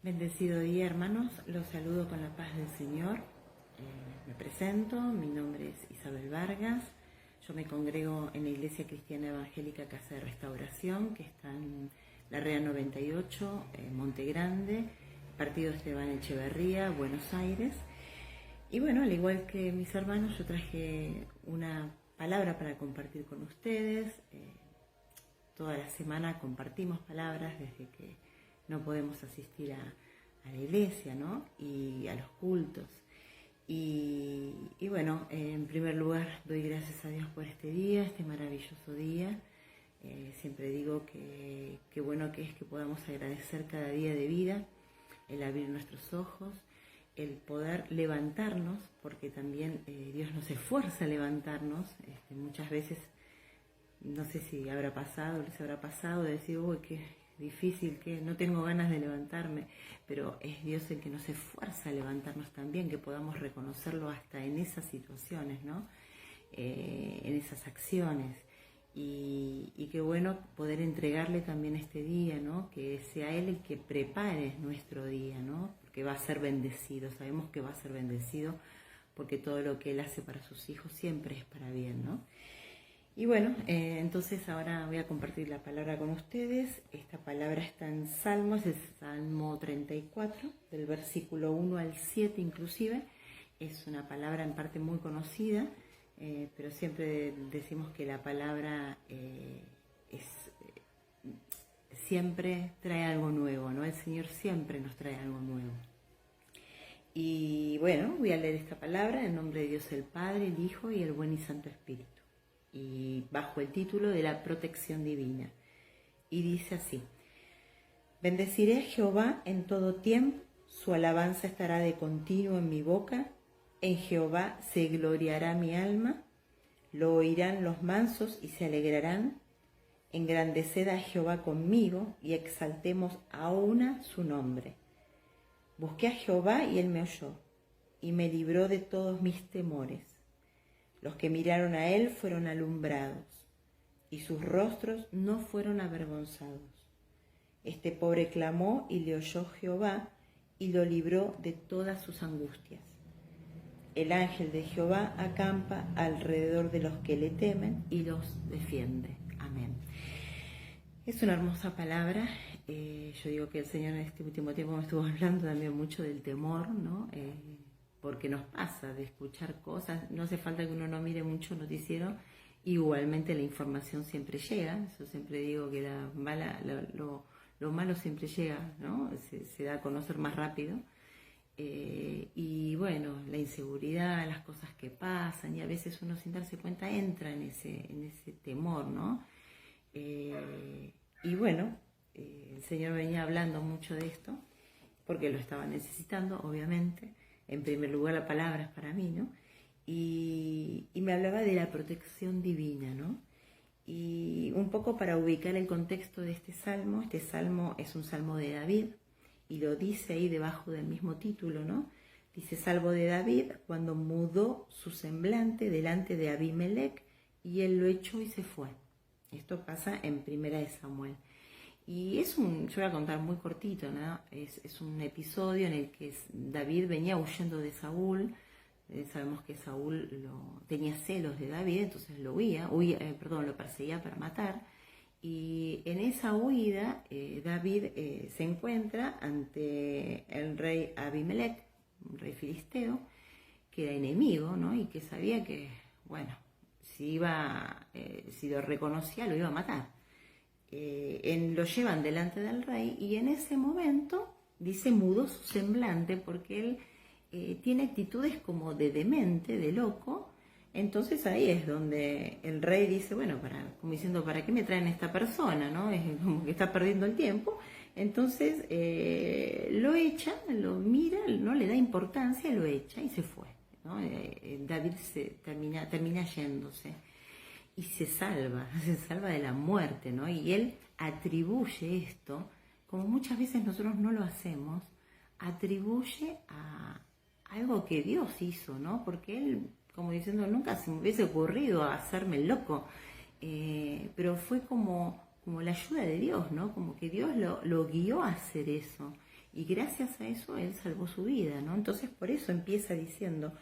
Bendecido día, hermanos. Los saludo con la paz del Señor. Me presento, mi nombre es Isabel Vargas. Yo me congrego en la Iglesia Cristiana Evangélica Casa de Restauración, que está en la Rea 98, Monte Grande, Partido Esteban Echeverría, Buenos Aires. Y bueno, al igual que mis hermanos, yo traje una palabra para compartir con ustedes. Toda la semana compartimos palabras desde que no podemos asistir a la iglesia, ¿no? Y a los cultos. Y bueno, en primer lugar doy gracias a Dios por este día, este maravilloso día. Siempre digo que bueno que es que podamos agradecer cada día de vida, el abrir nuestros ojos, el poder levantarnos, porque también Dios nos esfuerza a levantarnos. Muchas veces, no sé si les habrá pasado de decir, uy, qué difícil, que no tengo ganas de levantarme, pero es Dios el que nos esfuerza a levantarnos también, que podamos reconocerlo hasta en esas situaciones, ¿no? En esas acciones. Y qué bueno poder entregarle también este día, ¿no? Que sea Él el que prepare nuestro día, ¿no? Porque va a ser bendecido, sabemos que va a ser bendecido, porque todo lo que Él hace para sus hijos siempre es para bien, ¿no? Y bueno, entonces ahora voy a compartir la palabra con ustedes. Esta palabra está en Salmos, es Salmo 34, del versículo 1 al 7 inclusive. Es una palabra en parte muy conocida, pero siempre decimos que la palabra siempre trae algo nuevo, ¿no? El Señor siempre nos trae algo nuevo. Y bueno, voy a leer esta palabra en nombre de Dios el Padre, el Hijo y el Buen y Santo Espíritu, y bajo el título de la protección divina. Y dice así: Bendeciré a Jehová en todo tiempo, su alabanza estará de continuo en mi boca. En Jehová se gloriará mi alma, lo oirán los mansos y se alegrarán. Engrandeced a Jehová conmigo y exaltemos a una su nombre. Busqué a Jehová y él me oyó, y me libró de todos mis temores. Los que miraron a él fueron alumbrados, y sus rostros no fueron avergonzados. Este pobre clamó y le oyó Jehová, y lo libró de todas sus angustias. El ángel de Jehová acampa alrededor de los que le temen y los defiende. Amén. Es una hermosa palabra. Yo digo que el Señor en este último tiempo me estuvo hablando también mucho del temor, ¿no? Porque nos pasa de escuchar cosas, no hace falta que uno no mire mucho noticiero, igualmente la información siempre llega. Yo siempre digo que lo malo siempre llega, ¿no? Se da a conocer más rápido. Y bueno, la inseguridad, las cosas que pasan, y a veces uno sin darse cuenta entra en ese temor, ¿no? Y bueno, el Señor venía hablando mucho de esto, porque lo estaba necesitando, obviamente. En primer lugar, la palabra es para mí, ¿no? Y me hablaba de la protección divina, ¿no? Y un poco para ubicar el contexto de este salmo es un salmo de David, y lo dice ahí debajo del mismo título, ¿no? Dice: Salmo de David, cuando mudó su semblante delante de Abimelech, y él lo echó y se fue. Esto pasa en Primera de Samuel. Y yo voy a contar muy cortito, ¿no? Es un episodio en el que David venía huyendo de Saúl. Sabemos que Saúl tenía celos de David, entonces lo perseguía para matar. Y en esa huida, David se encuentra ante el rey Abimelech, un rey filisteo, que era enemigo, ¿no? Y que sabía que, bueno, si lo reconocía, lo iba a matar. Lo llevan delante del rey, y en ese momento, dice, mudó su semblante, porque él tiene actitudes como de demente, de loco. Entonces ahí es donde el rey dice, bueno, como diciendo, ¿para qué me traen esta persona? ¿No? Es como que está perdiendo el tiempo. Entonces lo echa, lo mira, no le da importancia, lo echa y se fue, ¿no? David termina yéndose y se salva de la muerte, ¿no? Y él atribuye esto, como muchas veces nosotros no lo hacemos, atribuye a algo que Dios hizo, ¿no? Porque él, como diciendo, nunca se me hubiese ocurrido hacerme el loco, pero fue como la ayuda de Dios, ¿no? Como que Dios lo guió a hacer eso. y gracias a eso él salvó su vida, ¿no? Entonces por eso empieza diciendo,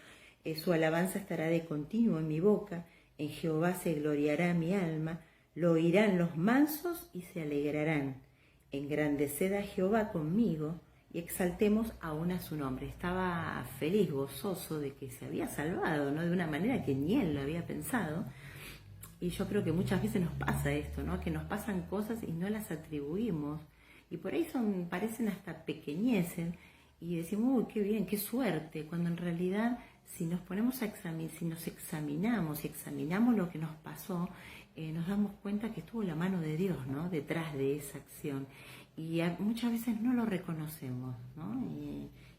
su alabanza estará de continuo en mi boca, en Jehová se gloriará mi alma, lo oirán los mansos y se alegrarán. Engrandeced a Jehová conmigo y exaltemos aún a su nombre. Estaba feliz, gozoso de que se había salvado, ¿no? De una manera que ni él lo había pensado. Y yo creo que muchas veces nos pasa esto, ¿no? Que nos pasan cosas y no las atribuimos. Y por ahí parecen hasta pequeñeces. Y decimos, uy, qué bien, qué suerte. Cuando en realidad, si nos ponemos a examinar, si nos examinamos y examinamos lo que nos pasó, nos damos cuenta que estuvo la mano de Dios, ¿no? Detrás de esa acción. Y muchas veces no lo reconocemos, ¿no?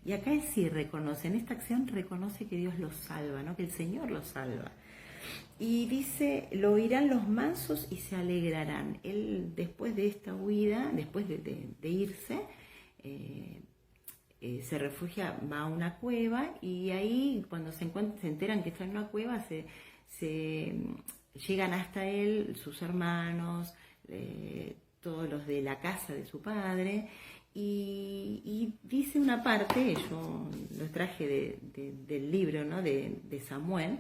Y acá él sí reconoce, en esta acción reconoce que Dios lo salva, ¿no? Que el Señor lo salva. Y dice, lo oirán los mansos y se alegrarán. Él, después de esta huida, después de irse, se refugia, va a una cueva, y ahí cuando se enteran que está en una cueva, se llegan hasta él sus hermanos, todos los de la casa de su padre, y dice una parte, yo lo traje del libro, ¿no? de Samuel.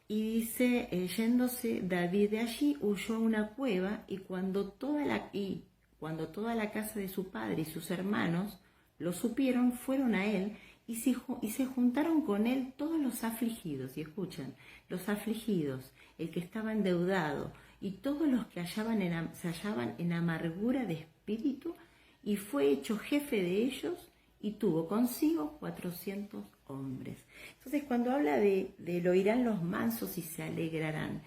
Y dice, yéndose David de allí, huyó a una cueva, y cuando toda la casa de su padre y sus hermanos lo supieron, fueron a él y se juntaron con él todos los afligidos. Y escuchan, los afligidos, el que estaba endeudado, y todos los que se hallaban en amargura de espíritu, y fue hecho jefe de ellos, y tuvo consigo 400 hombres. Entonces, cuando habla de lo oirán los mansos y se alegrarán,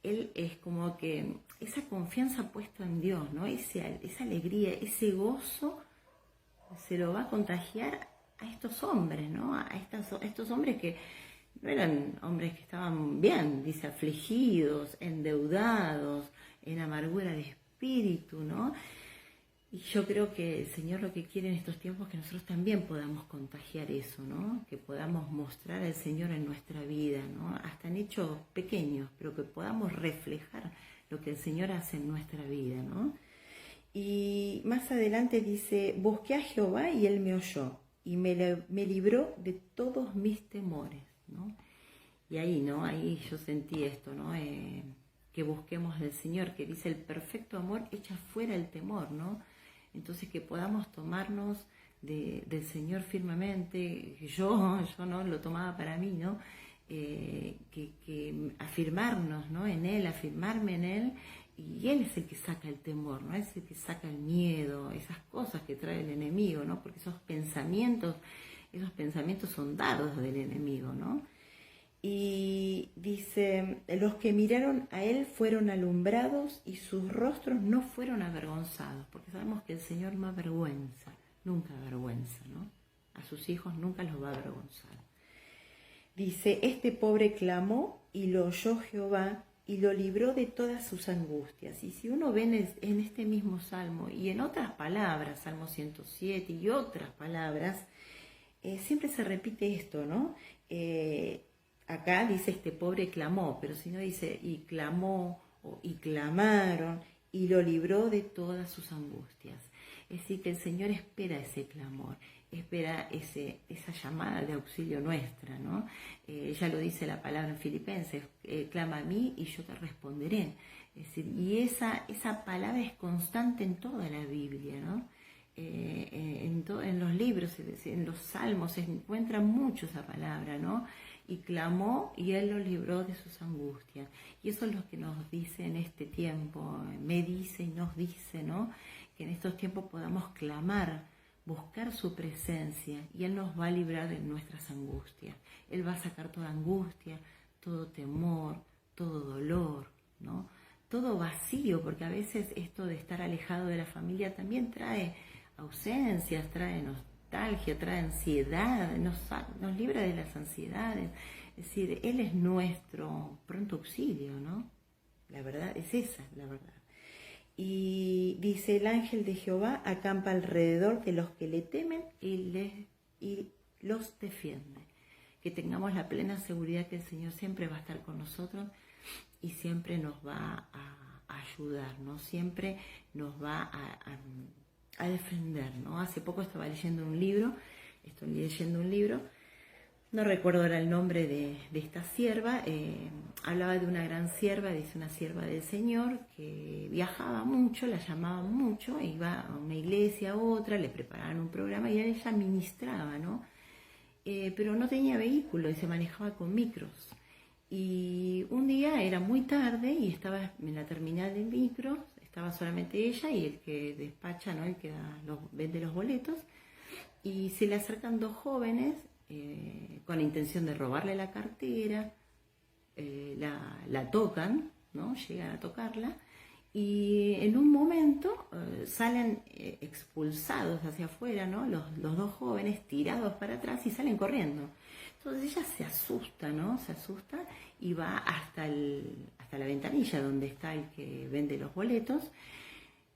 él es como que esa confianza puesta en Dios, ¿no? Esa alegría, ese gozo se lo va a contagiar a estos hombres, ¿no? A estos hombres que no eran hombres que estaban bien, dice, afligidos, endeudados, en amargura de espíritu, ¿no? Y yo creo que el Señor lo que quiere en estos tiempos es que nosotros también podamos contagiar eso, ¿no? Que podamos mostrar al Señor en nuestra vida, ¿no? Hasta en hechos pequeños, pero que podamos reflejar lo que el Señor hace en nuestra vida, ¿no? Y más adelante dice, busqué a Jehová y Él me oyó y me libró de todos mis temores, ¿no? Y ahí, ¿no? Ahí yo sentí esto, ¿no? Que busquemos del Señor, que dice, el perfecto amor echa fuera el temor, ¿no? Entonces que podamos tomarnos del Señor firmemente. Yo no lo tomaba para mí, ¿no? Que afirmarnos, ¿no? En Él, afirmarme en Él, y Él es el que saca el temor, ¿no? Es el que saca el miedo, esas cosas que trae el enemigo, ¿no? Porque esos pensamientos son dados del enemigo, ¿no? Y dice, los que miraron a él fueron alumbrados y sus rostros no fueron avergonzados, porque sabemos que el Señor no avergüenza, nunca avergüenza, ¿no? A sus hijos nunca los va a avergonzar. Dice, este pobre clamó y lo oyó Jehová y lo libró de todas sus angustias. Y si uno ve en este mismo salmo y en otras palabras, Salmo 107 y otras palabras, siempre se repite esto, ¿no? Acá dice este pobre clamó, pero si no dice y clamó y clamaron y lo libró de todas sus angustias. Es decir, que el Señor espera ese clamor, espera esa llamada de auxilio nuestra, ¿no? Ya lo dice la palabra en Filipenses, clama a mí y yo te responderé. Es decir, y esa palabra es constante en toda la Biblia, ¿no? En los libros, en los salmos se encuentra mucho esa palabra, ¿no? Y clamó y Él lo libró de sus angustias. Y eso es lo que nos dice en este tiempo, me dice y nos dice, ¿no? Que en estos tiempos podamos clamar, buscar su presencia, y Él nos va a librar de nuestras angustias. Él va a sacar toda angustia, todo temor, todo dolor, ¿no? Todo vacío, porque a veces esto de estar alejado de la familia también trae ausencias, trae nostalgia, trae ansiedad, nos libra de las ansiedades. Es decir, Él es nuestro pronto auxilio, ¿no? La verdad es esa, la verdad. Y dice, el ángel de Jehová acampa alrededor de los que le temen y los defiende. Que tengamos la plena seguridad que el Señor siempre va a estar con nosotros y siempre nos va a ayudar, ¿no? Siempre nos va a a defender, ¿no? Hace poco estoy leyendo un libro, no recuerdo ahora el nombre de esta sierva, hablaba de una gran sierva, dice una sierva del Señor, que viajaba mucho, la llamaban mucho, iba a una iglesia a otra, le preparaban un programa y ella ministraba, ¿no? Pero no tenía vehículo y se manejaba con micros. Y un día era muy tarde y estaba en la terminal de micros, estaba solamente ella y el que despacha, ¿no? El que vende los boletos, y se le acercan dos jóvenes con la intención de robarle la cartera, la tocan, ¿no? Llegan a tocarla y en un momento salen expulsados hacia afuera, ¿no? Los dos jóvenes tirados para atrás y salen corriendo. Entonces ella se asusta, ¿no? Se asusta y va hasta la ventanilla donde está el que vende los boletos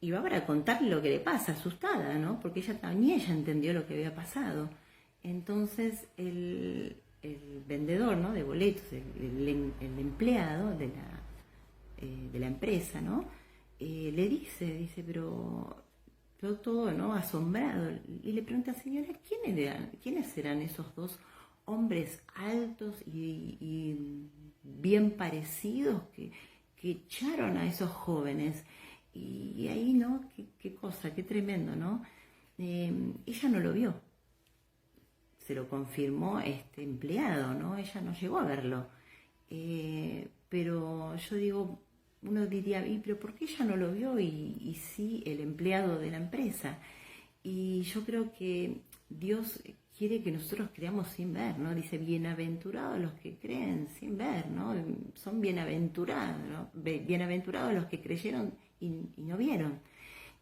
y va para contarle lo que le pasa, asustada, ¿no? Porque ni ella entendió lo que había pasado. Entonces el vendedor, ¿no? De boletos, el empleado de la empresa, ¿no? Le dice, pero todo, ¿no? Asombrado, y le pregunta, señora, ¿quiénes eran esos dos hombres altos y bien parecidos que echaron a esos jóvenes? Y ahí, ¿no? Qué cosa, qué tremendo, ¿no? Ella no lo vio, se lo confirmó este empleado, ¿no? Ella no llegó a verlo. Pero yo digo, uno diría, pero ¿por qué ella no lo vio y sí el empleado de la empresa? Y yo creo que Dios quiere que nosotros creamos sin ver, ¿no? Dice, bienaventurados los que creen sin ver, ¿no? Son bienaventurados, ¿no? Bienaventurados los que creyeron y no vieron.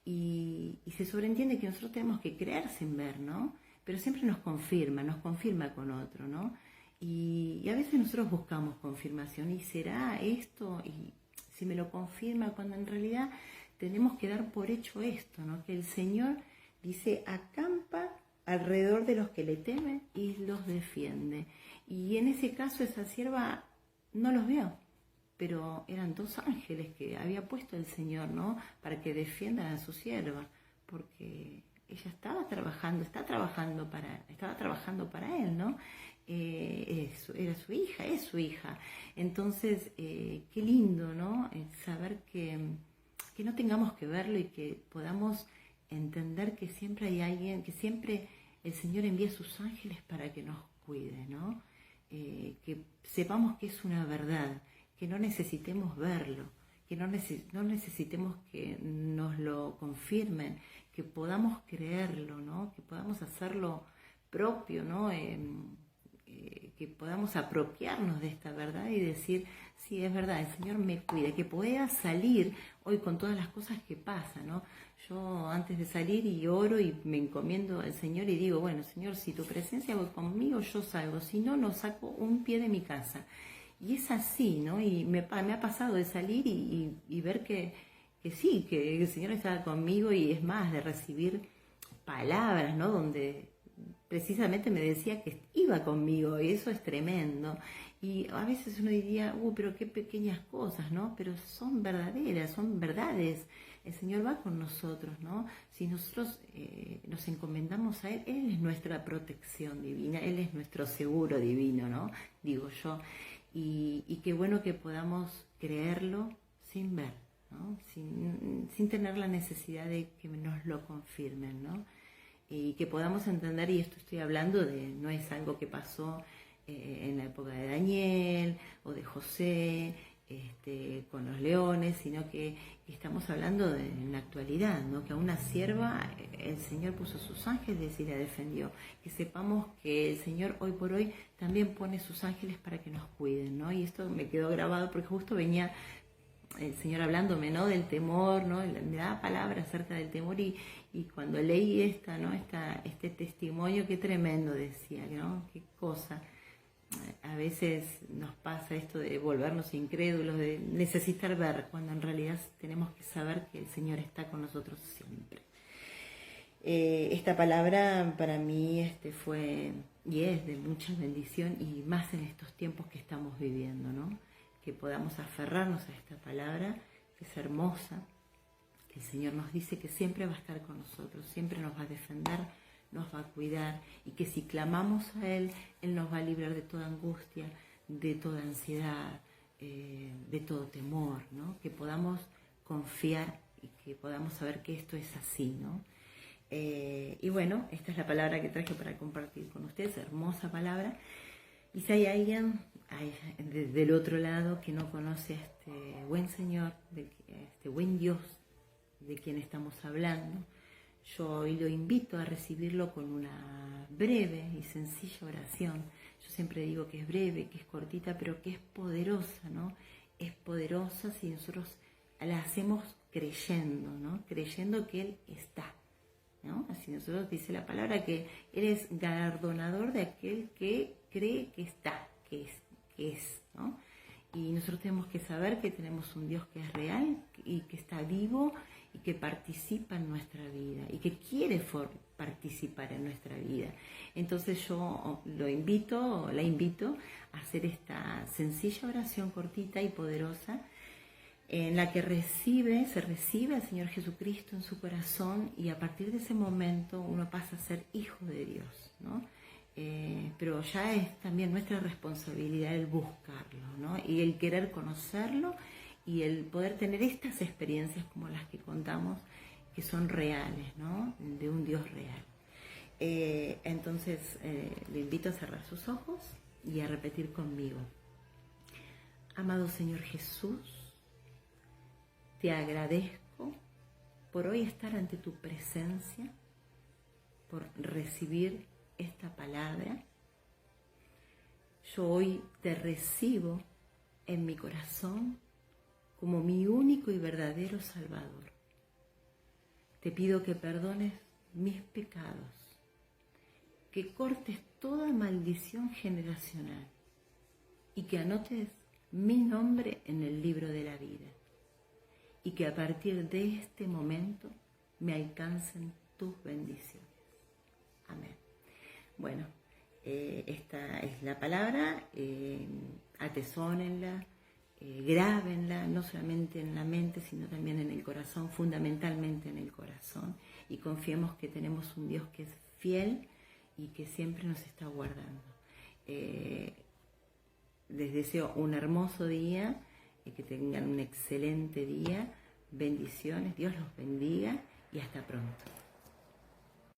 Y se sobreentiende que nosotros tenemos que creer sin ver, ¿no? Pero siempre nos confirma con otro, ¿no? Y a veces nosotros buscamos confirmación, ¿y será esto? Y si me lo confirma, cuando en realidad tenemos que dar por hecho esto, ¿no? Que el Señor dice, acampa alrededor de los que le temen y los defiende. Y en ese caso esa sierva no los vio, pero eran dos ángeles que había puesto el Señor, ¿no? Para que defiendan a su sierva, porque ella estaba trabajando para él, ¿no? Era su hija, es su hija. Entonces, qué lindo, ¿no? Saber que no tengamos que verlo y que podamos entender que siempre hay alguien, que siempre el Señor envía sus ángeles para que nos cuide, ¿no? Que sepamos que es una verdad, que no necesitemos verlo, que no necesitemos que nos lo confirmen, que podamos creerlo, ¿no? Que podamos hacerlo propio, ¿no? Que podamos apropiarnos de esta verdad y decir, sí, es verdad, el Señor me cuida, que pueda salir hoy con todas las cosas que pasan, ¿no? Yo antes de salir y oro y me encomiendo al Señor y digo, bueno, Señor, si tu presencia va conmigo, yo salgo, si no, no saco un pie de mi casa. Y es así, ¿no? Y me ha pasado de salir y ver que sí, que el Señor estaba conmigo, y es más, de recibir palabras, ¿no? Donde precisamente me decía que iba conmigo, y eso es tremendo. Y a veces uno diría, pero qué pequeñas cosas, ¿no? Pero son verdaderas, son verdades. El Señor va con nosotros, ¿no? Si nosotros nos encomendamos a Él, Él es nuestra protección divina, Él es nuestro seguro divino, ¿no? Digo yo. Y qué bueno que podamos creerlo sin ver, ¿no? Sin tener la necesidad de que nos lo confirmen, ¿no? Y que podamos entender, y esto estoy hablando no es algo que pasó en la época de Daniel o de José con los leones, sino que estamos hablando en la actualidad, ¿no? Que a una sierva el Señor puso sus ángeles y la defendió. Que sepamos que el Señor hoy por hoy también pone sus ángeles para que nos cuiden, ¿no? Y esto me quedó grabado porque justo venía el Señor hablándome, ¿no? Del temor, ¿no? Me daba palabra acerca del temor, y cuando leí este testimonio, qué tremendo, decía, ¿no? Qué cosa. A veces nos pasa esto de volvernos incrédulos, de necesitar ver, cuando en realidad tenemos que saber que el Señor está con nosotros siempre. Esta palabra para mí fue y es de mucha bendición, y más en estos tiempos que estamos viviendo, ¿no? Que podamos aferrarnos a esta palabra, que es hermosa, El Señor nos dice que siempre va a estar con nosotros, siempre nos va a defender, nos va a cuidar y que si clamamos a Él, Él nos va a librar de toda angustia, de toda ansiedad, de todo temor, ¿no? Que podamos confiar y que podamos saber que esto es así, ¿no? Y bueno, esta es la palabra que traje para compartir con ustedes, hermosa palabra. Y si hay alguien del otro lado que no conoce a este buen Señor, a este buen Dios de quien estamos hablando, yo hoy lo invito a recibirlo con una breve y sencilla oración. Yo siempre digo que es breve, que es cortita, pero que es poderosa, ¿no? Es poderosa si nosotros la hacemos creyendo, ¿no? Creyendo que Él está, ¿no? Así nosotros dice la palabra que Él es galardonador de aquel que cree que está, que es, ¿no? Y nosotros tenemos que saber que tenemos un Dios que es real y que está vivo y que participa en nuestra vida y que quiere participar en nuestra vida. Entonces yo la invito a hacer esta sencilla oración cortita y poderosa en la que se recibe al Señor Jesucristo en su corazón y a partir de ese momento uno pasa a ser hijo de Dios, ¿no? Pero ya es también nuestra responsabilidad el buscarlo, ¿no? Y el querer conocerlo y el poder tener estas experiencias como las que contamos, que son reales, ¿no? De un Dios real. Entonces, le invito a cerrar sus ojos y a repetir conmigo. Amado Señor Jesús, te agradezco por hoy estar ante tu presencia, por recibir esta palabra. Yo hoy te recibo en mi corazón como mi único y verdadero Salvador. Te pido que perdones mis pecados, que cortes toda maldición generacional y que anotes mi nombre en el libro de la vida y que a partir de este momento me alcancen tus bendiciones. Amén. Bueno, esta es la palabra, atesónenla, grábenla, no solamente en la mente, sino también en el corazón, fundamentalmente en el corazón, y confiemos que tenemos un Dios que es fiel y que siempre nos está guardando. Les deseo un hermoso día, que tengan un excelente día, bendiciones, Dios los bendiga y hasta pronto.